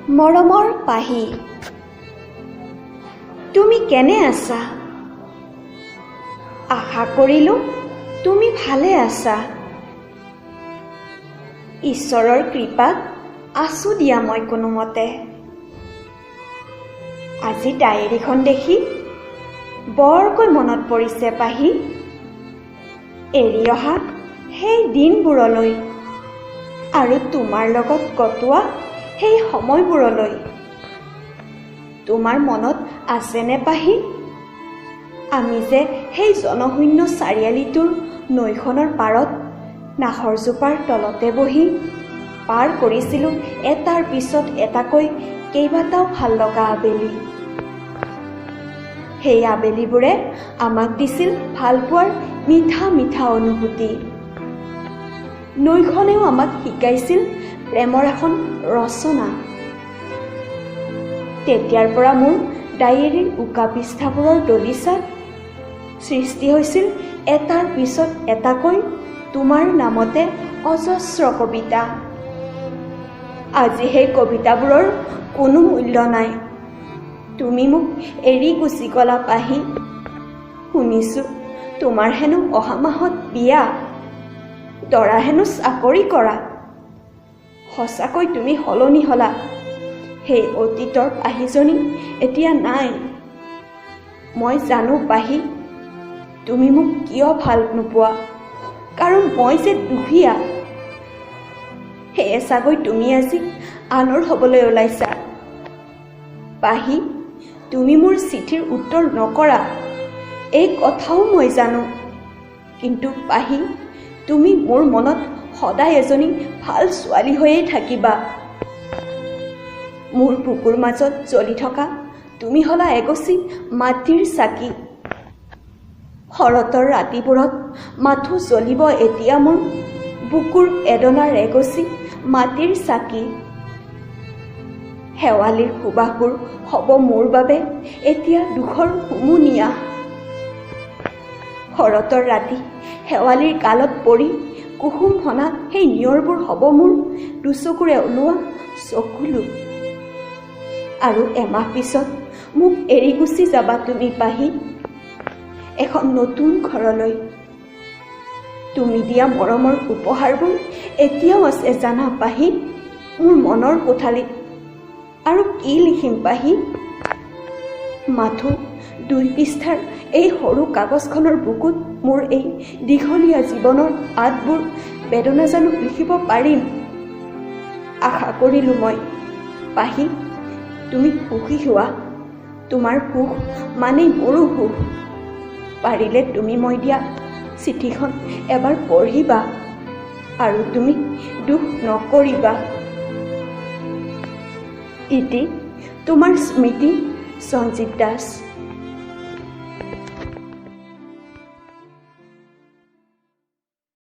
মৰমৰ পাহি, তুমি কেনে আছা? আশা কৰিলোঁ তুমি ভালে আছা। ঈশ্বৰৰ কৃপাত আছোঁ দিয়া মই কোনোমতে। আজি ডায়েৰীখন দেখি বৰকৈ মনত পৰিছে পাহি, এৰি অহা সেই দিনবোৰলৈ আৰু তোমাৰ লগত কটোৱা সেই সময়বোৰলৈ। তোমাৰ মনত আছেনে পাহি, আমি যে সেই জনশূন্য চাৰিআলিটোৰ নৈখনৰ পাৰত নাহৰজোপাৰ তলতে বহি পাৰ কৰিছিলোঁ এটাৰ পিছত এটাকৈ কেইবাটাও ভাল লগা আবেলি। সেই আবেলিবোৰে আমাক দিছিল ভালপোৱাৰ মিঠা মিঠা অনুভূতি। নৈখনেও আমাক শিকাইছিল প্ৰেমৰ এখন ৰচনা। তেতিয়াৰ পৰা মোৰ ডায়েৰীৰ উকা পৃষ্ঠাবোৰৰ দলিচাত সৃষ্টি হৈছিল এটাৰ পিছত এটাকৈ তোমাৰ নামতে অজস্ৰ কবিতা। আজি সেই কবিতাবোৰৰ কোনো মূল্য নাই। তুমি মোক এৰি গুচি গলা পাহি। শুনিছোঁ তোমাৰ হেনো অহা মাহত বিয়া, দৰা হেনো চাকৰি কৰা। সঁচাকৈ তুমি সলনি হলা। সেই অতীতৰ পাহিজনী এতিয়া নাই। মই জানো পাহি, তুমি মোক কিয় ভাল নোপোৱা, কাৰণ মই যে দুখীয়া। সেয়ে চাগৈ তুমি আজি আনৰ হ'বলৈ ওলাইছা। পাহি, তুমি মোৰ চিঠিৰ উত্তৰ নকৰা এই কথাও মই জানো, কিন্তু পাহি, তুমি মোৰ মনত সদায় এজনী ভাল ছোৱালী হৈয়ে থাকিবা। মোৰ বুকুৰ মাজত জ্বলি থকা তুমি হলা এগছি মাটিৰ চাকি। শৰতৰ ৰাতিবোৰত মাথো জ্বলিব এতিয়া মোৰ বুকুৰ এডনাৰ এগছি মাটিৰ চাকি। শেৱালিৰ সুবাসবোৰ হ'ব মোৰ বাবে এতিয়া দুখৰ হুমুনিয়া। শৰতৰ ৰাতি শেৱালিৰ গালত পৰি কুহুম সনা সেই নিয়ৰবোৰ হ'ব মোৰ দুচকুৰে ওলোৱা চকুলো। আৰু এমাহ পিছত মোক এৰি গুচি যাবা তুমি পাহি, এখন নতুন ঘৰলৈ। তুমি দিয়া মৰমৰ উপহাৰবোৰ এতিয়াও আছে জানা পাহি মোৰ মনৰ কোঠালিত। আৰু কি লিখিম পাহি? মাথো 2 পৃষ্ঠাৰ এই সৰু কাগজখনৰ বুকুত মোৰ এই দীঘলীয়া জীৱনৰ আঁতবোৰ বেদনা জানো লিখিব পাৰিম? আশা কৰিলোঁ মই পাহি, তুমি সুখী হোৱা। তোমাৰ সুখ মানেই মোৰো সুখ। পাৰিলে তুমি মই দিয়া চিঠিখন এবাৰ পঢ়িবা আৰু তুমি দুখ নকৰিবা। ইতি তোমাৰ স্মৃতি, সঞ্জিত দাস।